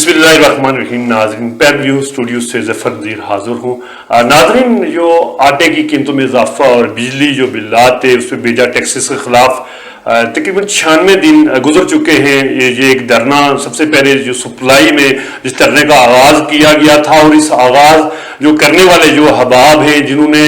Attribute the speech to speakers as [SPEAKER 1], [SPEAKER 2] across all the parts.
[SPEAKER 1] बिस्मिल्लाहिर्रहमानिर्रहीम। नाज़रीन, pen view studio से ज़फ़र नज़ीर हाज़िर हूँ। नाज़रीन, जो आटे की कीमतों में इजाफा और बिजली जो बिलात थे उस पर बेजा टैक्सेस के ख़िलाफ़ तकरीबन 96 दिन गुजर चुके हैं। ये एक धरना सबसे पहले जो सप्लाई में जिस धरने का आगाज़ किया गया था, और इस आगाज़ जो करने वाले जो अहबाब हैं जिन्होंने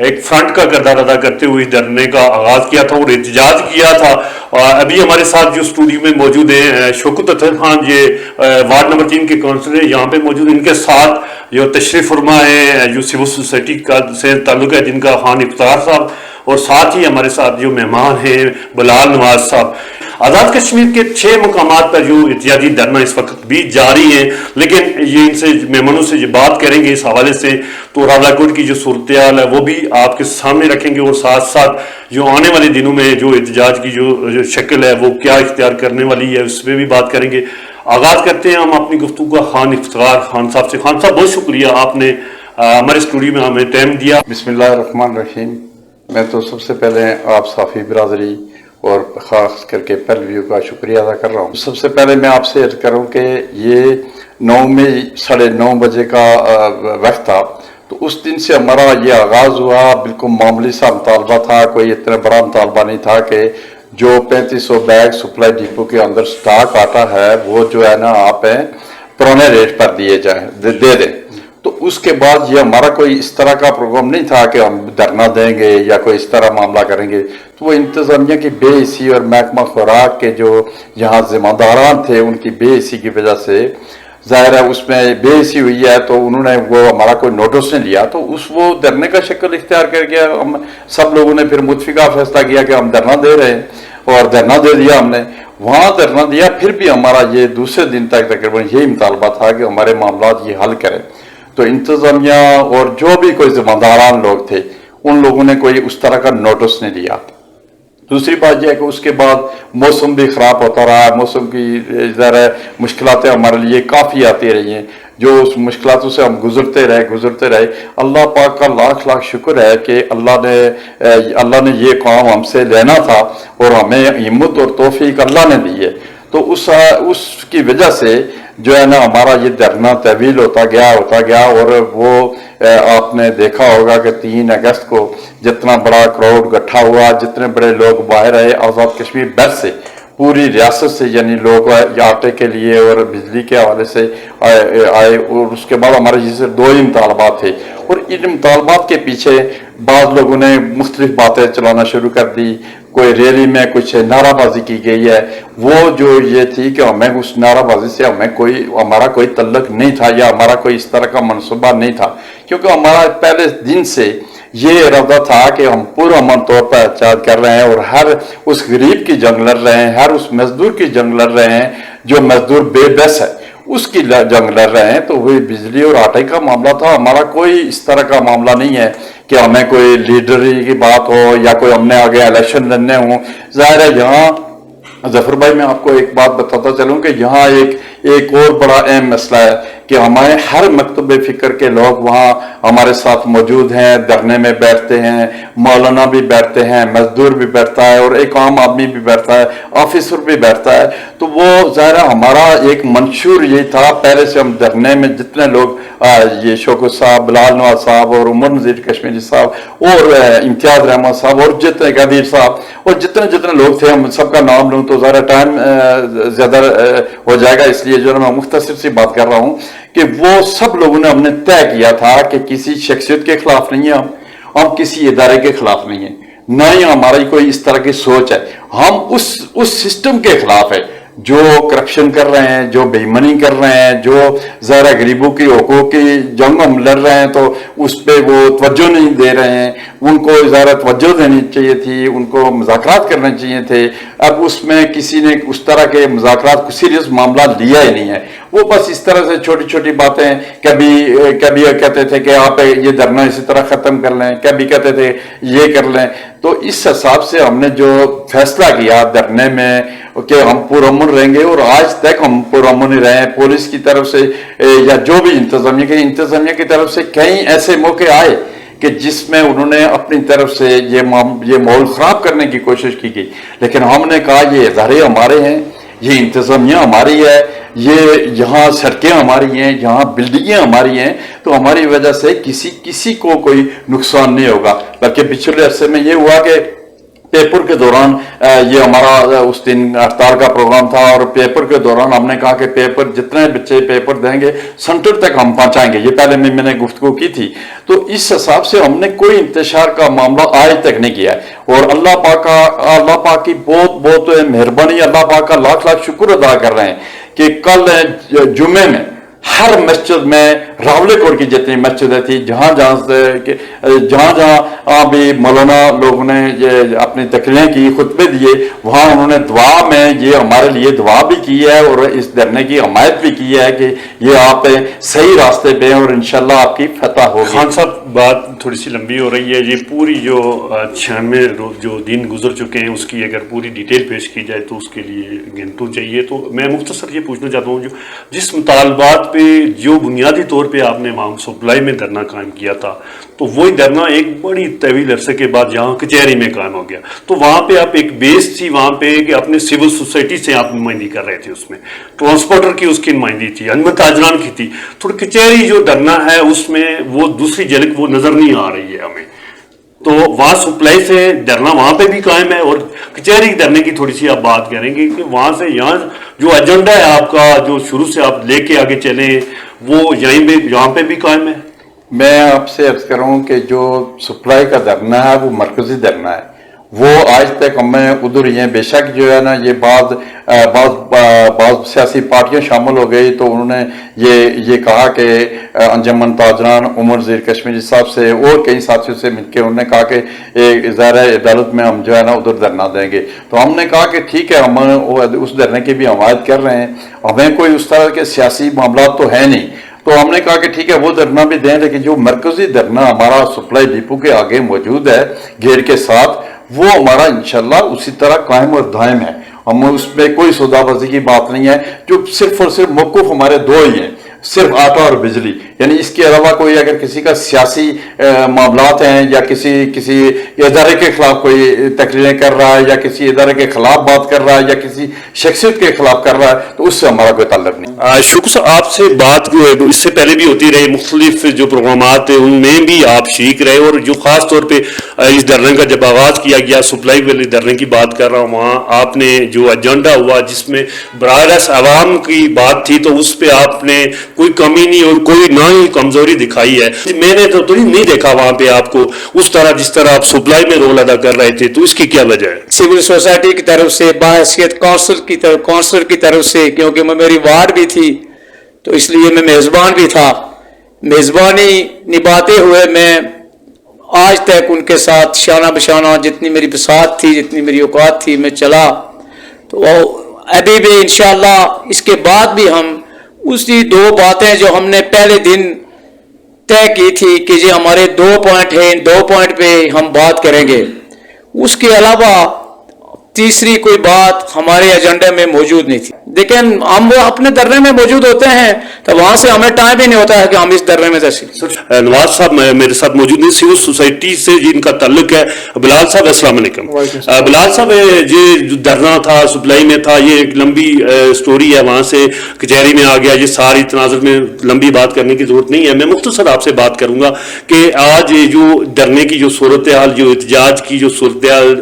[SPEAKER 1] एक फ्रंट का किरदार अदा करते हुए धरने का आगाज़ किया था और एहतजाज किया था। अभी हमारे साथ जो स्टूडियो में मौजूद हैं शौकत अख्तर खान, ये वार्ड नंबर 3 के काउंसिलर यहाँ पे मौजूद। इनके साथ जो तशरीफ फरमा है जो सिविल सोसाइटी का से ताल्लुक़ है जिनका खान इफ्तार साहब, और साथ ही हमारे साथ जो मेहमान हैं बिलाल नवाज साहब। आज़ाद कश्मीर के 6 मकामात पर जो एहतजाजी धरना इस वक्त भी जारी है, लेकिन ये इनसे मेहमानों से जो बात करेंगे इस हवाले से, तो रावलाकोट की जो सूरत हाल है वो भी आपके सामने रखेंगे, और साथ साथ जो आने वाले दिनों में जो एहतजाज की जो शक्ल है वो क्या इख्तियार करने वाली है उस पर भी बात करेंगे। आगाज़ करते हैं हम अपनी गुफ्तगू का खान इफ्तार खान साहब से। खान साहब, बहुत शुक्रिया आपने हमारे स्टूडियो में हमें टाइम दिया।
[SPEAKER 2] बिस्मिल्लाहिर्रहमानिर्रहीम। मैं तो सबसे पहले आप साफ़ी बिरादरी और ख़ास करके पेन व्यू का शुक्रिया अदा कर रहा हूँ। सबसे पहले मैं आपसे अर्ज़ करूँ कि ये 9 मई 9:30 बजे का वक्त था, तो उस दिन से हमारा ये आगाज़ हुआ। बिल्कुल मामूली सा मुतालबा था, कोई इतना बड़ा मुतालबा नहीं था कि जो 3500 बैग सप्लाई डिपो के अंदर स्टॉक आटा है वो जो है ना आप पुराने रेट पर दिए जाए दे दें। तो उसके बाद ये हमारा कोई इस तरह का प्रोग्राम नहीं था कि हम धरना देंगे या कोई इस तरह मामला करेंगे। तो वो इंतज़ामिया की बेइसी और महकमा खुराक के जो यहाँ जिम्मेदारान थे उनकी बेइसी की वजह से ज़ाहिर है उसमें बेइसी हुई है, तो उन्होंने वो हमारा कोई नोटिस नहीं लिया, तो वो धरने का शक्ल इख्तियार कर गया। हम सब लोगों ने फिर मुतफिका फैसला किया कि हम धरना दे रहे हैं और धरना दे दिया हमने। वहाँ धरना दिया, फिर भी हमारा ये दूसरे दिन तक तकरीबन यही मुतालबा था कि हमारे मामला ये हल करें। तो इंतज़ामिया और जो भी कोई जिम्मेदारान लोग थे उन लोगों ने कोई उस तरह का नोटिस नहीं दिया। दूसरी बात यह है कि उसके बाद मौसम भी ख़राब होता रहा। मौसम की ज़रा मुश्किलातें हमारे लिए काफ़ी आती रही हैं, जो उस मुश्किलातों से हम गुजरते रहे। अल्लाह पाक का लाख लाख शुक्र है कि अल्लाह ने ये काम हमसे लेना था और हमें हिम्मत और तौफीक अल्लाह ने दी है। तो उसकी वजह से जो है ना हमारा ये धरना तवील होता गया और वो आपने देखा होगा कि 3 अगस्त को जितना बड़ा क्राउड इकट्ठा हुआ, जितने बड़े लोग बाहर आए आज़ाद कश्मीर भर से, पूरी रियासत से, यानी लोग आटे के लिए और बिजली के हवाले से आए। और उसके बाद हमारे जैसे 2 ही मुतालबात थे, और इन मुतालबात के पीछे बाद लोगों ने मुख्तलिफ बातें चलाना शुरू कर दी। कोई रैली में कुछ नाराबाजी की गई है, वो जो ये थी कि हमें उस नाराबाजी से हमारा कोई तल्लुक नहीं था या हमारा कोई इस तरह का मनसूबा नहीं था, क्योंकि हमारा पहले दिन से ये इरादा था कि हम पुरअमन तौर पर एहतजाज कर रहे हैं और हर उस गरीब की जंग लड़ रहे हैं, हर उस मजदूर की जंग लड़ रहे हैं जो मजदूर बेबस है, उसकी जंग लड़ रहे हैं। तो वही बिजली और आटे का मामला था। हमारा कोई इस तरह का मामला नहीं है कि हमें कोई लीडरी की बात हो या कोई हमने आगे इलेक्शन लड़ने हो। ज़ाहिर है यहाँ जफर भाई मैं आपको एक बात बताता चलूँ कि यहाँ एक और बड़ा अहम मसला है कि हमारे हर मकतब फ़िक्र के लोग वहाँ हमारे साथ मौजूद हैं, धरने में बैठते हैं, मौलाना भी बैठते हैं, मजदूर भी बैठता है और एक आम आदमी भी बैठता है, ऑफिसर भी बैठता है। तो वो ज़ाहिर हमारा एक मंशूर ये था पहले से, हम धरने में जितने लोग ये शौकत साहब, बिलाल नवाज साहब और उमर नज़ीर कश्मीरी साहब और इम्तियाज़ रहमान साहब और जितने कदीर साहब और जितने लोग थे, हम सबका नाम लूँ तो ज़रा टाइम ज़्यादा हो जाएगा, इसलिए जो मैं मुख्तसर सी बात कर रहा हूँ कि वो सब लोगों ने हमने तय किया था कि किसी शख्सियत के खिलाफ नहीं है, हम किसी इदारे के खिलाफ नहीं है, ना ही हमारी कोई इस तरह की सोच है। हम उस सिस्टम के खिलाफ है जो करप्शन कर रहे हैं, जो बेईमानी कर रहे हैं, जो ज़रा गरीबों की हकूक़ की जंग हम लड़ रहे हैं, तो उस पर वो तवज्जो नहीं दे रहे हैं। उनको ज़रा तवज्जो देनी चाहिए थी, उनको मुज़ाकरात करने चाहिए थे। अब उसमें किसी ने उस तरह के मुज़ाकरात को सीरियस मामला लिया ही नहीं है। वो बस इस तरह से छोटी छोटी बातें, कभी कहते थे कि आप ये धरना इसी तरह ख़त्म कर लें, कभी कहते थे ये कर लें। तो इस हिसाब से हमने जो फैसला किया धरने में कि हम पुरअमन रहेंगे, और आज तक हम पुरअमन ही रहे हैं। पुलिस की तरफ से या जो भी इंतज़ामिया की तरफ से कई ऐसे मौके आए कि जिसमें उन्होंने अपनी तरफ से ये माहौल ख़राब करने की कोशिश की गई, लेकिन हमने कहा ये इदारे हमारे हैं, ये इंतज़ामिया हमारी है, یہ یہاں سڑکیں ہماری ہیں، یہاں بلڈنگیں ہماری ہیں، تو ہماری وجہ سے کسی کو کوئی نقصان نہیں ہوگا. بلکہ پچھلے عرصے میں یہ ہوا کہ پیپر کے دوران یہ ہمارا اس دن ہڑتال کا پروگرام تھا، اور پیپر کے دوران ہم نے کہا کہ پیپر جتنے بچے پیپر دیں گے سینٹر تک ہم پہنچائیں گے. یہ پہلے میں نے گفتگو کی تھی. تو اس حساب سے ہم نے کوئی انتشار کا معاملہ آج تک نہیں کیا ہے. اور اللہ پاک کی بہت بہت مہربانی، اللہ پاک کا لاکھ لاکھ شکر ادا کر رہے ہیں کہ کل جمعے میں ہر مسجد میں راولکوٹ کی جتنی مسجدیں تھیں، جہاں بھی مولانا لوگوں نے یہ اپنی تقریریں کی، خطبے دیے، وہاں انہوں نے دعا میں یہ ہمارے لیے دعا بھی کی ہے اور اس دھرنے کی حمایت بھی کی ہے کہ یہ آپ صحیح راستے پہ ہیں اور انشاءاللہ آپ کی فتح ہوگی.
[SPEAKER 1] خان صاحب بات تھوڑی سی لمبی ہو رہی ہے. یہ پوری جو 96 جو دن گزر چکے ہیں اس کی اگر پوری ڈیٹیل پیش کی جائے تو اس کے لیے گھنٹوں چاہیے. تو میں مختصر یہ پوچھنا چاہتا ہوں جس مطالبات پہ جو بنیادی طور پہ آپ نے وہاں سپلائی میں دھرنا قائم کیا تھا، تو وہی دھرنا ایک بڑی طویل عرصے کے بعد جہاں کچہری میں قائم ہو گیا. تو وہاں پہ آپ ایک بیس تھی وہاں پہ کہ اپنے سول سوسائٹی سے آپ نمائندگی کر رہے تھے، اس میں ٹرانسپورٹر کی اس کی نمائندگی تھی، انجمن تاجران کی تھی. تھوڑی کچہری جو دھرنا ہے اس میں وہ دوسری جھلک وہ نظر نہیں آ رہی ہے ہمیں. تو وہاں سپلائی سے دھرنا وہاں پہ بھی قائم ہے، اور کچہری دھرنے کی تھوڑی سی آپ بات کریں گے کہ وہاں سے یہاں جو ایجنڈا ہے آپ کا جو شروع سے آپ لے کے آگے چلیں وہ یہاں پہ بھی قائم ہے.
[SPEAKER 2] میں آپ سے عرض کروں کہ جو سپلائی کا دھرنا ہے وہ مرکزی دھرنا ہے، وہ آج تک ہمیں ادھر ہی ہیں. بے شک جو ہے نا یہ بعض سیاسی پارٹیاں شامل ہو گئی تو انہوں نے یہ کہا کہ انجمن تاجران عمر زیر کشمیری صاحب سے اور کئی ساتھیوں سے مل کے انہوں نے کہا کہ ادارہ عدالت میں ہم جو ہے نا ادھر دھرنا دیں گے. تو ہم نے کہا کہ ٹھیک ہے، ہم اس دھرنے کی بھی حمایت کر رہے ہیں، ہمیں کوئی اس طرح کے سیاسی معاملات تو ہے نہیں. تو ہم نے کہا کہ ٹھیک ہے وہ دھرنا بھی دیں، لیکن جو مرکزی دھرنا ہمارا سپلائی ڈپو کے آگے موجود ہے گیٹ کے ساتھ، وہ ہمارا انشاءاللہ اسی طرح قائم اور دائم ہے. ہم اس میں کوئی سودا بازی کی بات نہیں ہے. جو صرف اور صرف موقف ہمارے دو ہی ہیں، صرف آٹا اور بجلی. یعنی اس کے علاوہ کوئی اگر کسی کا سیاسی معاملات ہیں یا کسی ادارے کے خلاف کوئی تقریریں کر رہا ہے یا کسی ادارے کے خلاف بات کر رہا ہے یا کسی شخصیت کے خلاف کر رہا ہے تو اس سے ہمارا کوئی تعلق نہیں.
[SPEAKER 1] شکر صاحب آپ سے بات اس سے پہلے بھی ہوتی رہی، مختلف جو پروگرامات ان میں بھی آپ شریک رہے، اور جو خاص طور پہ اس دھرنے کا جب آغاز کیا گیا سپلائی والے دھرنے کی بات کر رہا ہوں، وہاں آپ نے جو ایجنڈا ہوا جس میں براہ راست عوام کی بات تھی تو اس پہ آپ نے کوئی کمی نہیں اور کوئی نہ ہی کمزوری دکھائی ہے. میں نے تو نہیں دیکھا وہاں پہ آپ کو اس طرح جس طرح آپ سپلائی میں رول ادا کر رہے تھے. تو اس کی کیا وجہ ہے؟
[SPEAKER 3] سول سوسائٹی کی طرف سے، بحیثیت کونسلر کی طرف سے، کیونکہ میں میری وارڈ بھی تھی تو اس لیے میں میزبان بھی تھا. میزبانی نبھاتے ہوئے میں آج تک ان کے ساتھ شانہ بشانہ جتنی میری بساط تھی، جتنی میری اوقات تھی، میں چلا. تو ابھی بھی انشاءاللہ اس کے بعد بھی ہم اسی دو باتیں جو ہم نے پہلے دن طے کی تھی کہ یہ ہمارے 2 پوائنٹ ہیں، ان 2 پوائنٹ پہ ہم بات کریں گے. اس کے علاوہ تیسری کوئی بات ہمارے ایجنڈے میں موجود نہیں تھی. لیکن ہم وہ اپنے دھرنے میں موجود ہوتے ہیں تو وہاں سے ہمیں ٹائم ہی نہیں ہوتا ہے کہ ہم اس دھرنے میں تشریف.
[SPEAKER 1] نواز صاحب میرے ساتھ موجود ہیں سول سوسائٹی سے جن کا تعلق ہے. بلال صاحب السلام علیکم. بلال صاحب یہ جو دھرنا تھا سپلائی میں تھا، یہ ایک لمبی سٹوری ہے، وہاں سے کچہری میں آ گیا. یہ ساری تناظر میں لمبی بات کرنے کی ضرورت نہیں ہے، میں مختصر آپ سے بات کروں گا کہ آج جو دھرنے کی جو صورتحال، جو احتجاج کی جو صورتحال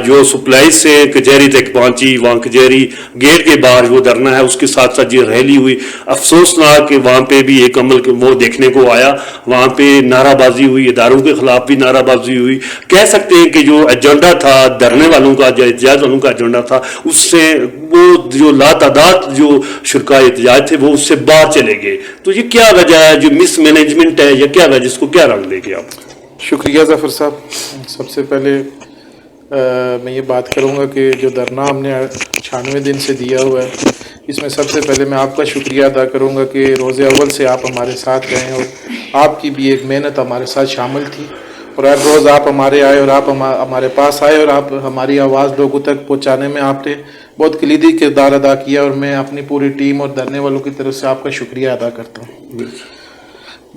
[SPEAKER 1] جو سپلائی سے کچہری تک پہنچی، وہاں کچہری گیٹ کے باہر وہ دھرنا ہے، اس کے ساتھ ساتھ یہ ریلی ہوئی. افسوسناک کہ وہاں پہ بھی ایک عمل وہ دیکھنے کو آیا، وہاں پہ نعرہ بازی ہوئی، اداروں کے خلاف بھی نعرہ بازی ہوئی. کہہ سکتے ہیں کہ جو ایجنڈا تھا دھرنے والوں کا، جو احتجاج والوں کا ایجنڈا تھا، اس سے وہ جو لاتعداد جو شرکائے احتجاج تھے وہ اس سے باہر چلے گئے. تو یہ کیا وجہ ہے، جو مس مینجمنٹ ہے یا کیا وجہ، اس کو کیا رنگ دے گے آپ؟
[SPEAKER 4] شکریہ ظفر صاحب. سب سے پہلے میں یہ بات کروں گا کہ جو دھرنا ہم نے 96 دن سے دیا ہوا ہے، اس میں سب سے پہلے میں آپ کا شکریہ ادا کروں گا کہ روز اول سے آپ ہمارے ساتھ رہے اور آپ کی بھی ایک محنت ہمارے ساتھ شامل تھی، اور ہر روز آپ ہمارے آئے اور آپ ہمارے پاس آئے اور آپ ہماری آواز لوگوں تک پہنچانے میں آپ نے بہت کلیدی کردار ادا کیا، اور میں اپنی پوری ٹیم اور دھرنے والوں کی طرف سے آپ کا شکریہ ادا کرتا ہوں.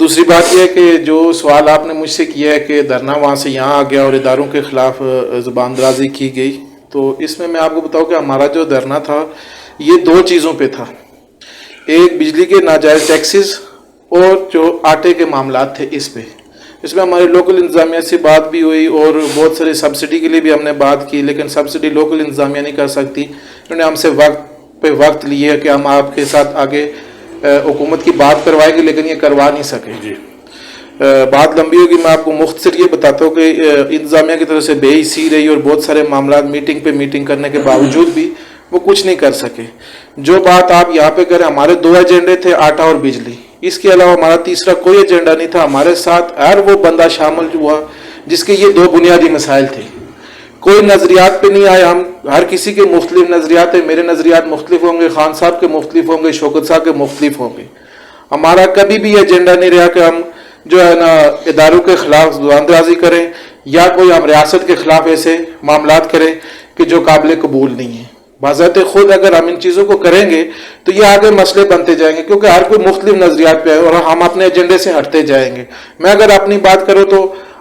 [SPEAKER 4] دوسری بات یہ ہے کہ جو سوال آپ نے مجھ سے کیا ہے کہ دھرنا وہاں سے یہاں آ گیا اور اداروں کے خلاف زبان درازی کی گئی، تو اس میں آپ کو بتاؤں کہ ہمارا جو دھرنا تھا یہ 2 چیزوں پہ تھا. एक बिजली के नाजायज़ टैक्सेस और जो आटे के मामलात थे इसमें हमारे लोकल इंतज़ामिया से बात भी हुई और बहुत सारे सब्सिडी के लिए भी हमने बात की, लेकिन सब्सिडी लोकल इंतज़ामिया नहीं कर सकती। उन्होंने हमसे वक्त लिए कि हम आपके साथ आगे हुकूमत की बात करवाएंगे, लेकिन ये करवा नहीं सके।
[SPEAKER 1] जी
[SPEAKER 4] बात लंबी होगी, मैं आपको मुख्तसर ये बताता हूँ कि इंतज़ामिया की तरफ से बेहिसी रही और बहुत सारे मामला मीटिंग पे मीटिंग करने के बावजूद भी वो कुछ नहीं कर सके। जो बात आप यहाँ पे करें, हमारे 2 एजेंडे थे, आटा और बिजली, इसके अलावा हमारा तीसरा कोई एजेंडा नहीं था। हमारे साथ हर वो बंदा शामिल हुआ जिसके ये 2 बुनियादी मसाइल थे। कोई नज़रियात पे नहीं आया, हम हर किसी के मुख्तलिफ नज़रियात है, मेरे नज़रियात मुख्तलिफ होंगे, खान साहब के मुख्तलिफ होंगे, शौकत साहब के मुख्तलिफ होंगे। हमारा कभी भी एजेंडा नहीं रहा कि हम जो है ना इदारों के खिलाफ जुबानदराजी करें या कोई हम रियासत के खिलाफ ऐसे मामलात करें कि जो काबिल कबूल नहीं है। बाज़ाते खुद अगर हम इन चीज़ों को करेंगे तो ये आगे मसले बनते जाएंगे, क्योंकि हर कोई मुख्तलिफ नज़रियात पे है और हम अपने एजेंडे से हटते जाएंगे। मैं अगर अपनी बात करूँ तो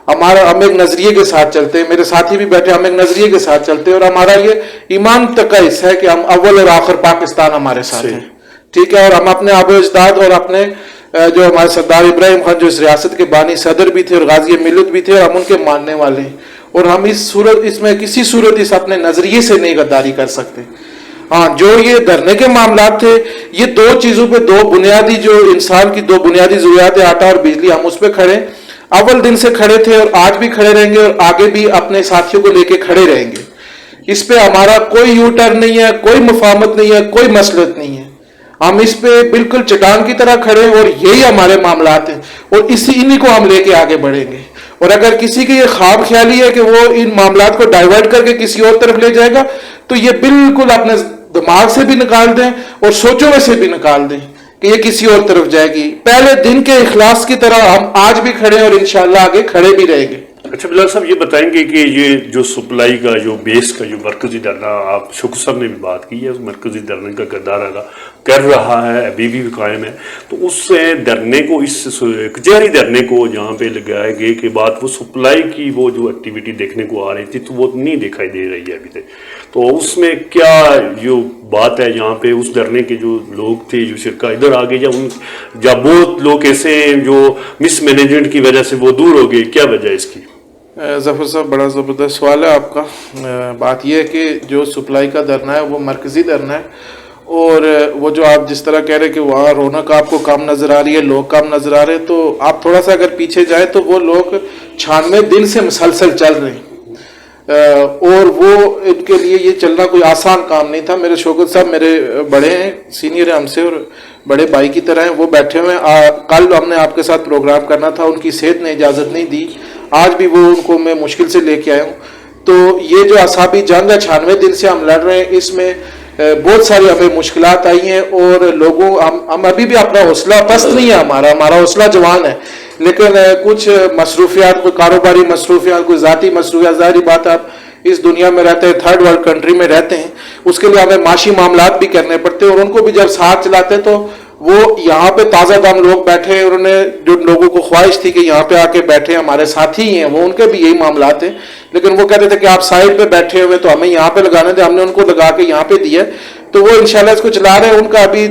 [SPEAKER 4] हम एक नज़रिए के साथ चलते हैं, मेरे साथी भी बैठे, हम एक नज़रिए के साथ चलते हैं और हमारा ये ईमान तक का हिस्सा है कि हम अव्वल और आखिर पाकिस्तान हमारे साथ है, ठीक है। और हम अपने आबो अजदाद और अपने जो हमारे सरदार इब्राहिम खान जो इस रियासत के बानी सदर भी थे और गाजी मिलत भी थे, और हम उनके मानने वाले हैं और हम इसमें किसी सूरत इस अपने नजरिए से नहीं गद्दारी कर सकते। हाँ, जो ये धरने के मामलात थे, ये 2 चीजों पे 2 बुनियादी जो इंसान की 2 बुनियादी जरूरियात है, आटा और बिजली, हम उस पर खड़े अव्वल दिन से खड़े थे और आज भी खड़े रहेंगे और आगे भी अपने साथियों को लेके खड़े रहेंगे। इस पे हमारा कोई यू टर्न नहीं है, कोई मुफाहमत नहीं है, कोई मसलत नहीं है। हम इस पे बिल्कुल चट्टान की तरह खड़े हैं और यही हमारे मामलात हैं और इन्हीं को हम लेके आगे बढ़ेंगे। और अगर किसी की ये ख्वाब ख्याली है कि वो इन मामलात को डाइवर्ट करके किसी और तरफ ले जाएगा, तो ये बिल्कुल अपने दिमाग से भी निकाल दें और सोचों में से भी निकाल दें कि ये किसी और तरफ जाएगी। पहले दिन के इखलास की तरह हम आज भी खड़े हैं और इंशाल्लाह आगे खड़े भी रहेंगे।
[SPEAKER 1] अच्छा बिलाल साहब, ये बताएंगे कि ये जो सप्लाई का जो बेस का जो मरकजी धरना, आप शुक्र साहब ने भी बात की है, उस मरकजी धरने का किरदार अदा कर रहा है, अभी भी कायम है, तो उस धरने को, इस कचहरी धरने को जहाँ पे लगाए गए के बाद वो सप्लाई की वो जो एक्टिविटी देखने को आ रही थी, तो वो नहीं दिखाई दे रही है अभी तक। तो उसमें क्या जो बात है, यहाँ पे उस धरने के जो लोग थे, जो शिरका इधर आ गए, या बहुत लोग ऐसे हैं जो मिसमैनेजमेंट की वजह से वो दूर हो गए, क्या वजह है इसकी?
[SPEAKER 4] जफर साहब, बड़ा ज़बरदस्त सवाल है आपका। बात यह है कि जो सप्लाई का धरना है वो मरकज़ी धरना है, और वो जो आप जिस तरह कह रहे हैं कि वहाँ रौनक आपको कम नज़र आ रही है, लोग कम नज़र आ रहे हैं, तो आप थोड़ा सा अगर पीछे जाए तो वो लोग 96 दिन से मुसलसल चल रहे हैं और वो इनके लिए ये चलना कोई आसान काम नहीं था। मेरे शौकत साहब मेरे बड़े हैं, सीनियर हैं हमसे और बड़े भाई की तरह हैं, वो बैठे हुए हैं। कल हमने आपके साथ प्रोग्राम करना था, उनकी सेहत ने इजाज़त नहीं दी, आज भी वो उनको मैं मुश्किल से लेके आया हूँ। तो ये जो असाबी जंग है 96 दिन से हम लड़ रहे हैं, इसमें बहुत सारी हमें मुश्किलात आई हैं और लोगों हम अभी भी अपना हौसला पस्त नहीं है, हमारा हौसला जवान है, लेकिन कुछ मसरूफियात, कोई कारोबारी मसरूफियात, कोई ज़ाती मसरूफियात, ज़ाहिर बात आप इस दुनिया में रहते हैं, थर्ड वर्ल्ड कंट्री में रहते हैं, उसके लिए हमें माशी मामलात भी करने पड़ते हैं और उनको भी जब साथ चलाते हैं तो वो यहाँ पे ताज़ा दम लोग बैठे हैं, उन्होंने जो लोगों को ख्वाहिश थी कि यहाँ पे आके बैठे हमारे साथी ही हैं, वो उनके भी यही मामलात हैं, लेकिन वो कहते थे कि आप साइड पे बैठे हुए तो हमें यहाँ पे लगाने थे, हमने उनको लगा के यहाँ पे दिया, तो वो इंशाल्लाह इसको चला रहे हैं। उनका अभी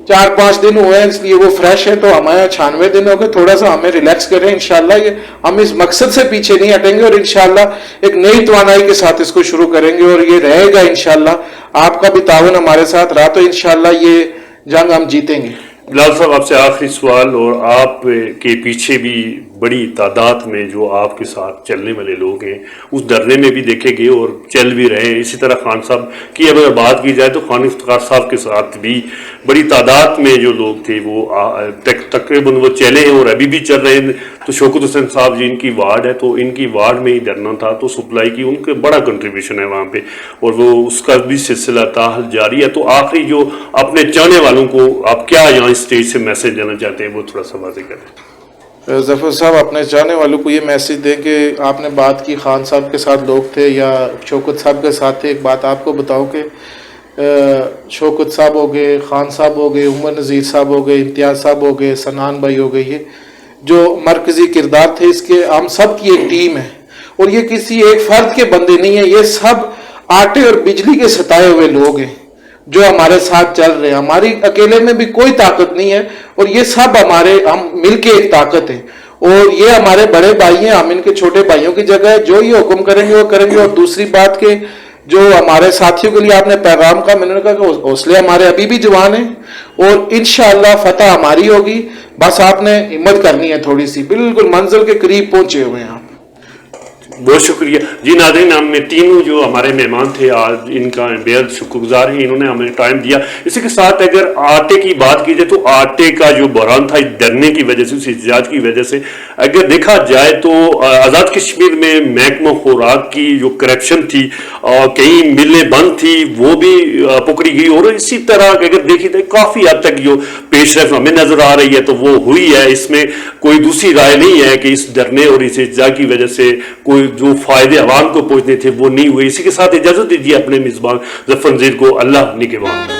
[SPEAKER 4] 4-5 दिन हुए हैं, इसलिए वो फ्रेश है, तो हमारे 96 दिन हो गए, थोड़ा सा हमें रिलैक्स करें इंशाल्लाह। ये हम इस मकसद से पीछे नहीं हटेंगे और इंशाल्लाह एक नई तवानाई के साथ इसको शुरू करेंगे और ये रहेगा इंशाल्लाह। आपका भी तावन हमारे साथ रहा तो इंशाल्लाह ये जंग हम जीतेंगे।
[SPEAKER 1] बिलाल साहब, आपसे आखिरी सवाल, और आप के पीछे भी बड़ी तादाद में जो आपके साथ चलने वाले लोग हैं उस धरने में भी देखे गए और चल भी रहे हैं। इसी तरह खान साहब की अगर बात की जाए तो खान इफ्तिखार साहब के साथ भी बड़ी तादाद में जो लोग थे वो तकरीबन वो चले हैं और अभी भी चल रहे हैं। तो शौकत हुसैन साहब जी, इनकी वार्ड है, तो इनकी वार्ड में ही धरना था, तो सप्लाई की उनके बड़ा कंट्रीब्यूशन है वहाँ पे और वो उसका भी सिलसिला ताहल जारी है। तो आखिरी जो अपने चाहने वालों को आप क्या यहाँ स्टेज से मैसेज देना चाहते हैं, वो थोड़ा सा वाज़ेह करें।
[SPEAKER 4] जफर साहब, अपने चाहने वालों को ये मैसेज दें कि आपने बात की खान साहब के साथ लोग थे या शौकत साहब के साथ थे। एक बात आपको बताऊं कि शौकत साहब हो गए, खान साहब हो गए, उमर नज़ीर साहब हो गए, इम्तियाज़ साहब हो गए, सनान भाई हो गए, ये जो मरकज़ी किरदार थे इसके हम सब की एक टीम है और ये किसी एक फ़र्द के बंदे नहीं है, ये सब आटे और बिजली के सताए हुए लोग हैं जो हमारे साथ चल रहे हैं। हमारी अकेले में भी कोई ताकत नहीं है, और ये सब हम मिलके एक ताकत है, और ये हमारे बड़े भाई हैं, हम इनके छोटे भाइयों की जगह है। जो ये हुक्म करेंगे वो करेंगे। और दूसरी बात के जो हमारे साथियों के लिए आपने पैगाम का, मैंने कहा कि हौसले हमारे अभी भी जवान हैं, और इंशाअल्लाह फतह हमारी होगी। बस आपने हिम्मत करनी है थोड़ी सी, बिल्कुल मंजिल के करीब पहुंचे हुए हैं आप।
[SPEAKER 1] बहुत शुक्रिया जी। नाज़रीन, हमें तीनों जो हमारे मेहमान थे आज, इनका बेहद शुक्रगुजार है, इन्होंने हमें टाइम दिया। इसी के साथ अगर आटे की बात की जाए तो आटे का जो बहरान था डरने की वजह से, उस एहतजाज की वजह से, अगर देखा जाए तो आज़ाद कश्मीर में महकमा खुराक की जो करप्शन थी, कई मिलें बंद थी, वो भी पकड़ी गई। और इसी तरह अगर देखी जाए काफ़ी हद तक जो पेशरफ हमें नजर आ रही है तो वो हुई है। इसमें कोई दूसरी राय नहीं है कि इस डरने और इस एहतजाज की वजह से कोई जो फायदे आवाम को पहुंचने थे वो नहीं हुए। इसी के साथ इजाजत दीजिए अपने मेजबान ज़फर ज़ीर को। अल्लाह निगहबान।